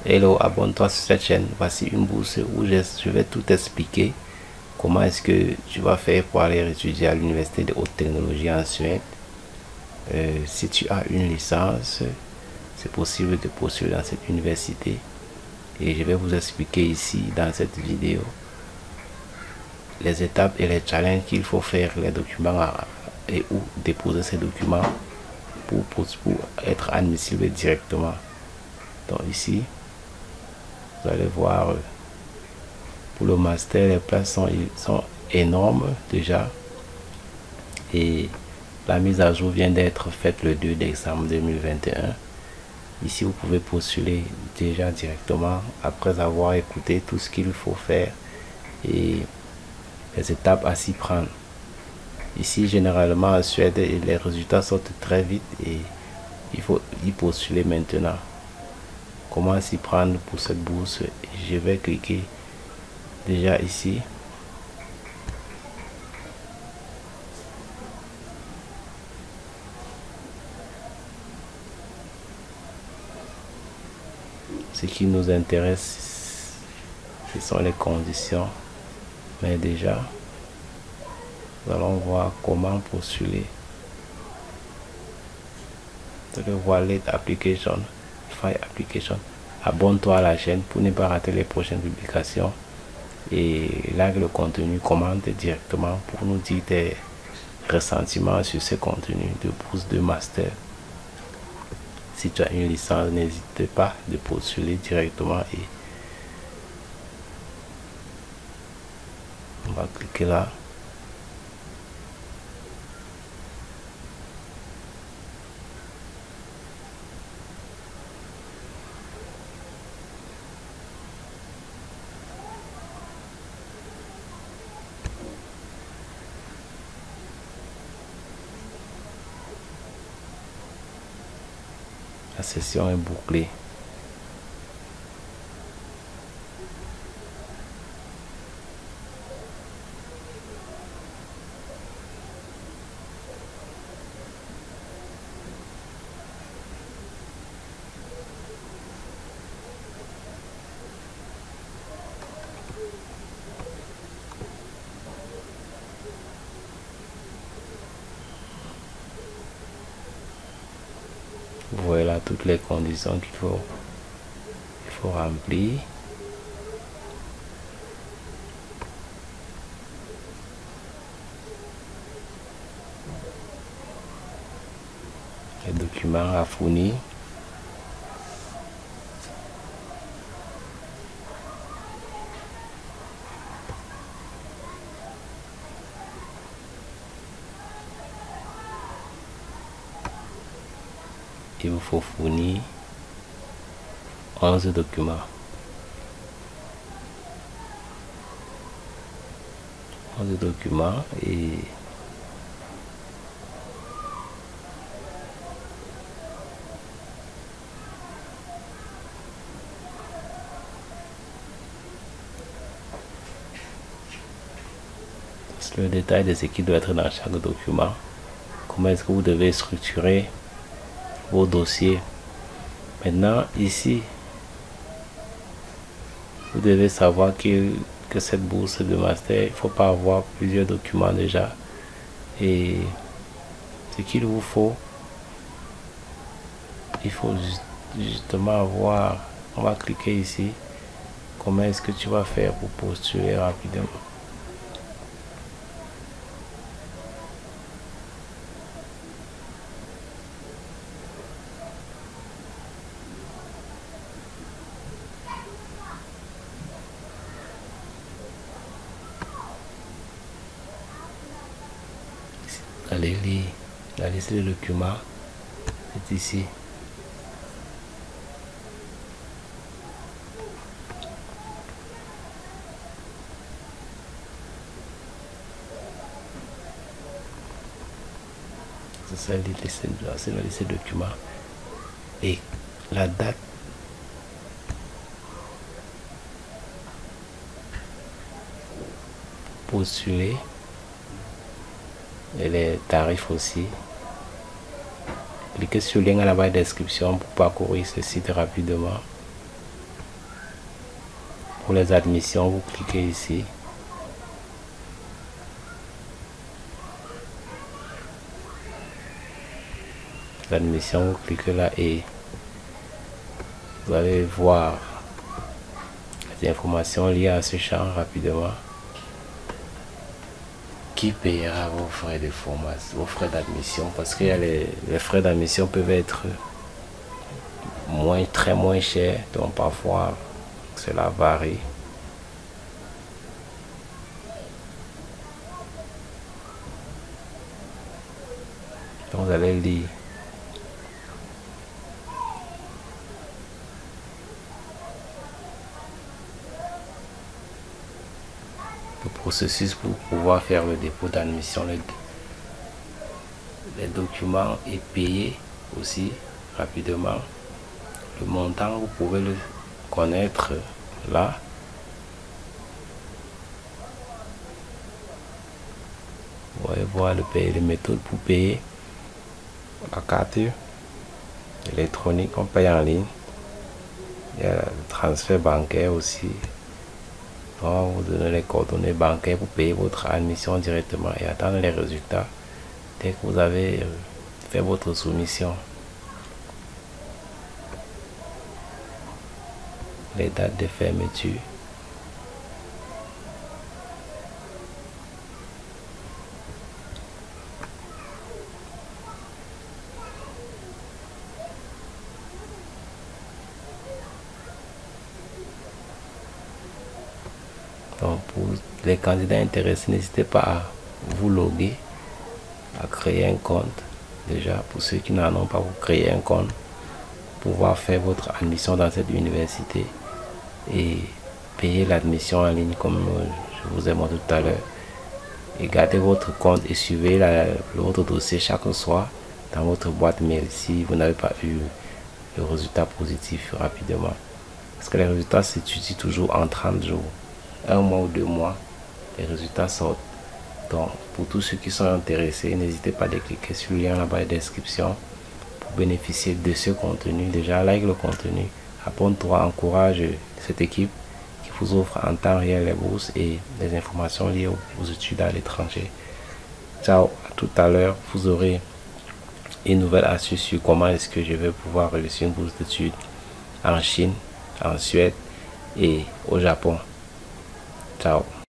Hello, abonne-toi sur cette chaîne. Voici une bourse où je vais tout expliquer. Comment est-ce que tu vas faire pour aller étudier à l'université de haute technologie en Suède. Si tu as une licence, c'est possible de postuler dans cette université. Et je vais vous expliquer ici dans cette vidéo les étapes et les challenges qu'il faut faire, les documents et où déposer ces documents pour être admissible directement. Donc ici, vous allez voir, pour le master, les places sont énormes déjà. Et la mise à jour vient d'être faite le 2 décembre 2021. Ici, vous pouvez postuler déjà directement après avoir écouté tout ce qu'il faut faire et les étapes à s'y prendre. Ici, généralement en Suède, les résultats sortent très vite et il faut y postuler maintenant. Comment s'y prendre pour cette bourse? Je vais cliquer déjà ici. Ce qui nous intéresse, ce sont les conditions. Mais déjà, nous allons voir comment postuler. Vous allez voir Lead Application, File Application. Abonne-toi à la chaîne pour ne pas rater les prochaines publications. Et like le contenu, commente directement pour nous dire tes ressentiments sur ce contenu de bourse de master. Si tu as une licence, n'hésite pas de postuler directement et on va cliquer là. La session est bouclée. Voilà toutes les conditions qu'il faut remplir. Les documents à fournir. Il vous faut fournir 11 documents. 11 documents et le détail de ce qui doit être dans chaque document. Comment est-ce que vous devez structurer vos dossiers. Maintenant, ici, vous devez savoir que cette bourse de master, il ne faut pas avoir plusieurs documents déjà. Et ce qu'il vous faut, il faut justement avoir, on va cliquer ici, comment est-ce que tu vas faire pour postuler rapidement. Allez lire la liste de documents, c'est ici. C'est la liste de documents et la date postuler et les tarifs aussi. Cliquez sur le lien à la barre de description pour parcourir ce site rapidement. pour les admissions, vous cliquez ici. L'admission, vous cliquez là et vous allez voir les informations liées à ce champ rapidement. Qui payera vos frais de formation, vos frais d'admission, parce que les frais d'admission peuvent être très moins chers, donc parfois cela varie. Donc vous allez lire. Le processus pour pouvoir faire le dépôt d'admission, les documents et payer aussi rapidement. Le montant, vous pouvez le connaître là. Vous pouvez voir les méthodes pour payer. La carte électronique, on paye en ligne. Il y a le transfert bancaire aussi. Donc, vous donnez les coordonnées bancaires pour payer votre admission directement et attendre les résultats dès que vous avez fait votre soumission. Les dates de fermeture. Donc pour les candidats intéressés, n'hésitez pas à vous loguer, à créer un compte. Déjà, pour ceux qui n'en ont pas, vous créez un compte pour pouvoir faire votre admission dans cette université et payer l'admission en ligne comme je vous ai montré tout à l'heure. Et gardez votre compte et suivez votre dossier chaque soir dans votre boîte mail si vous n'avez pas eu le résultat positif rapidement. Parce que les résultats s'étudient toujours en 30 jours. 1 mois ou 2 mois, les résultats sortent. Donc, pour tous ceux qui sont intéressés, n'hésitez pas à cliquer sur le lien là-bas dans la description pour bénéficier de ce contenu. Déjà, like le contenu, abonne-toi, encourage cette équipe qui vous offre en temps réel les bourses et les informations liées aux études à l'étranger. Ciao, à tout à l'heure. Vous aurez une nouvelle astuce sur comment est-ce que je vais pouvoir réussir une bourse d'études en Chine, en Suède et au Japon. Ciao.